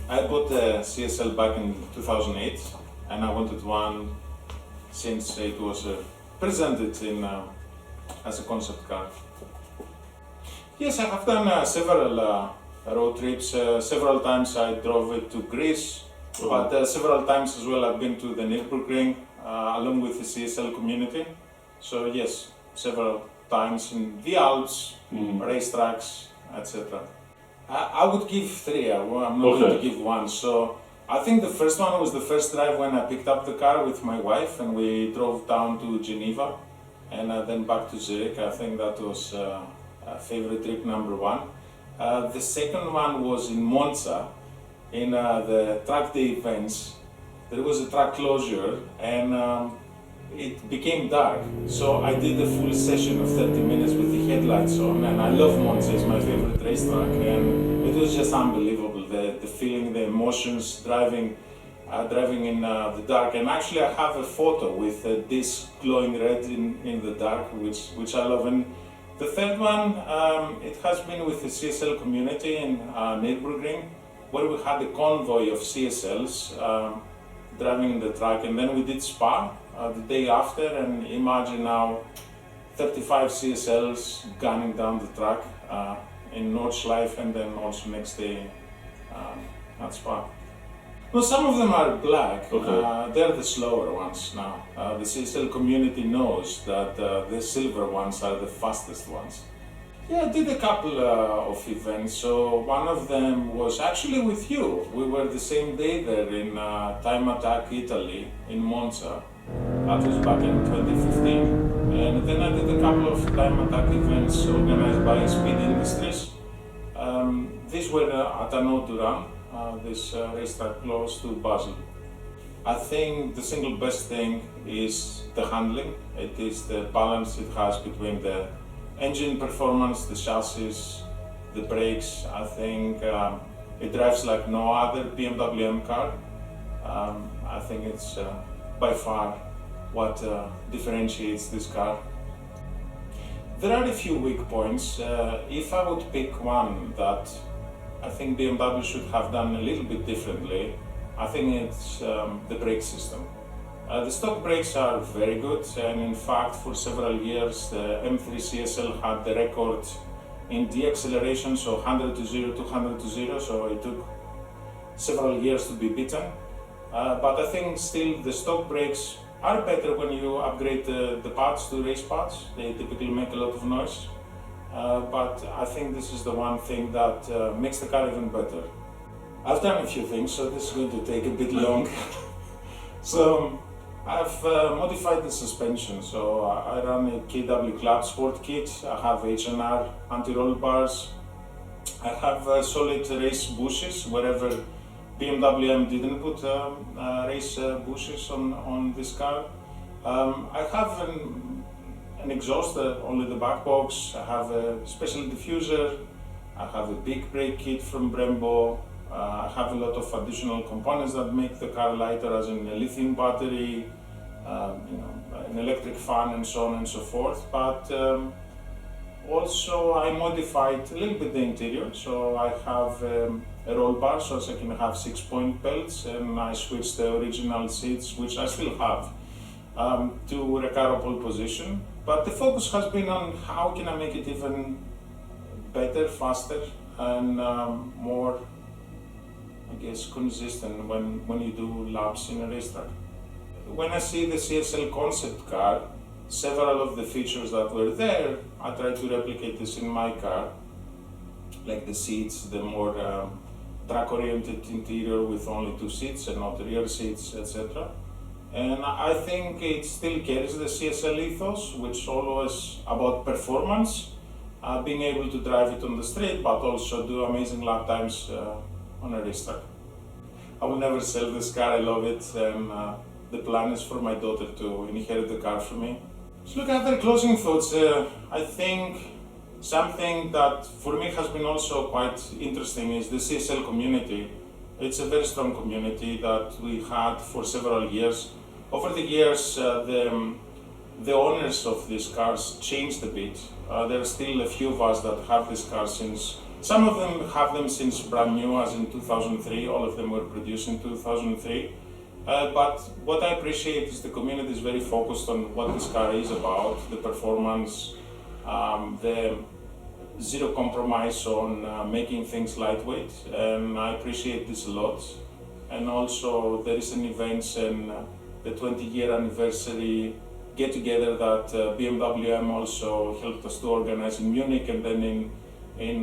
I bought the CSL back in 2008 and I wanted one since it was presented in, as a concept car. Yes, I have done several road trips. Several times I drove it to Greece, but several times as well I've been to the Nürburgring along with the CSL community. So yes, several times in the Alps, racetracks, etc. I would give three. I'm not going to give one. So I think the first one was the first drive when I picked up the car with my wife and we drove down to Geneva and then back to Zurich. I think that was favorite trip number one. The second one was in Monza, in the track day events. There was a track closure and it became dark. So I did a full session of 30 minutes with the headlights on, and I love Monza, it's my favorite racetrack, and it was just unbelievable, the feeling, the emotions, driving in the dark. And actually I have a photo with this glowing red in the dark, which I love. And the third one, it has been with the CSL community in Nürburgring, where we had a convoy of CSLs driving in the track, and then we did Spa the day after, and imagine now 35 CSLs gunning down the track in Nordschleife, and then also next day at Spa. Well, some of them are black. They're the slower ones now. The CSL community knows that the silver ones are the fastest ones. Yeah, I did a couple of events. So one of them was actually with you. We were the same day there in Time Attack, Italy, in Monza. That was back in 2015. And then I did a couple of Time Attack events organized by Speed Industries. These were at Anneau Duran, this racetrack close to Basel. I think the single best thing is the handling. It is the balance it has between the engine performance, the chassis, the brakes. I think it drives like no other BMW M car. I think it's by far what differentiates this car. There are a few weak points. If I would pick one that I think BMW should have done a little bit differently, I think it's the brake system. The stock brakes are very good, and in fact for several years the M3 CSL had the record in deceleration, so 100 to 0 to 100 to 0, so it took several years to be beaten. But I think still the stock brakes are better when you upgrade the pads to race pads. They typically make a lot of noise. But I think this is the one thing that makes the car even better. I've done a few things, so this is going to take a bit long. So I've modified the suspension. So I run a KW Club Sport kit. I have H&R anti-roll bars. I have solid race bushes wherever BMW M didn't put race bushes on this car. I have an exhaust, only the back box. I have a special diffuser. I have a big brake kit from Brembo. I have a lot of additional components that make the car lighter, as in a lithium battery, an electric fan, and so on and so forth. But also I modified a little bit the interior. So I have a roll bar, so I can have 6-point belts, and I switched the original seats, which I still have, to Recaro pole position. But the focus has been on how can I make it even better, faster, and more, I guess, consistent when you do laps in a racetrack. When I see the CSL concept car, several of the features that were there, I try to replicate this in my car, like the seats, the more track-oriented interior with only 2 seats and not rear seats, etc. And I think it still carries the CSL ethos, which is always about performance, being able to drive it on the street, but also do amazing lap times on a racetrack. I will never sell this car, I love it, and the plan is for my daughter to inherit the car from me. So look at their closing thoughts. I think something that for me has been also quite interesting is the CSL community. It's a very strong community that we had for several years. Over the years, the owners of these cars changed a bit. There are still a few of us that have these cars since Some of them have them since brand new, as in 2003. All of them were produced in 2003. But what I appreciate is the community is very focused on what this car is about, the performance, the zero compromise on making things lightweight, and I appreciate this a lot. And also the recent events and the 20-year anniversary get-together that BMW M also helped us to organize in Munich and then in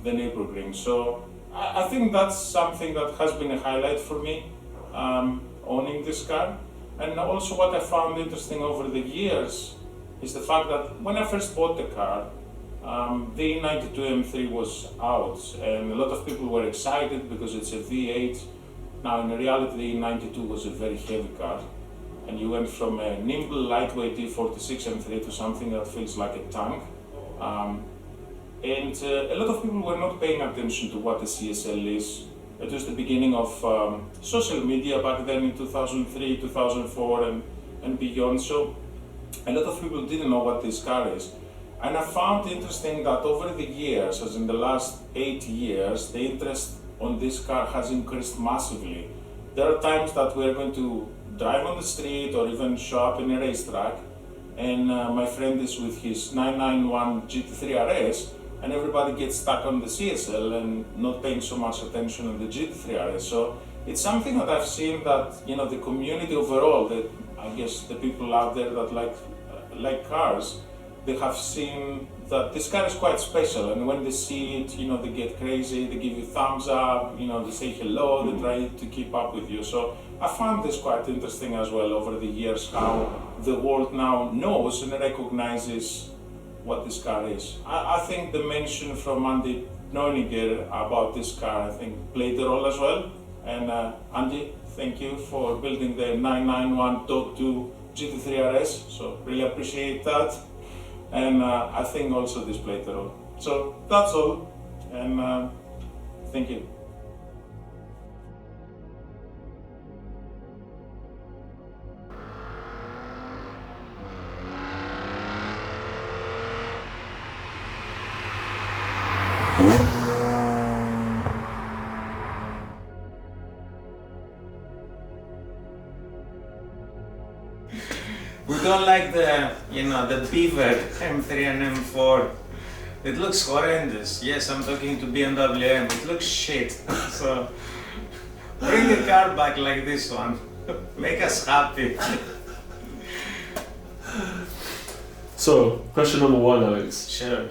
the Nürburgring. So I think that's something that has been a highlight for me, owning this car. And also what I found interesting over the years is the fact that when I first bought the car, the E92 M3 was out, and a lot of people were excited because it's a V8. Now in reality, the E92 was a very heavy car, and you went from a nimble, lightweight E46 M3 to something that feels like a tank. And a lot of people were not paying attention to what the CSL is. It was the beginning of social media back then in 2003, 2004 and beyond, so a lot of people didn't know what this car is. And I found interesting that over the years, as in the last 8 years, the interest on this car has increased massively. There are times that we're going to drive on the street or even show up in a racetrack, and my friend is with his 991 GT3 RS, and everybody gets stuck on the CSL and not paying so much attention on the GT3 RS. So it's something that I've seen that, you know, the community overall, that I guess the people out there that like cars, they have seen that this car is quite special, and when they see it, you know, they get crazy, they give you thumbs up, you know, they say hello, they try to keep up with you. So I found this quite interesting as well over the years, how the world now knows and recognizes what this car is. I think the mention from Andy Neuniger about this car, I think, played a role as well. And Andy, thank you for building the 991.2 GT3 RS, so really appreciate that. And I think also this played a role. So that's all, and thank you. We don't like the, you know, the beaver M3 and M4. It looks horrendous. Yes, I'm talking to BMW M. It looks shit. So bring the car back like this one. Make us happy. So, question number one, Alex. Sure.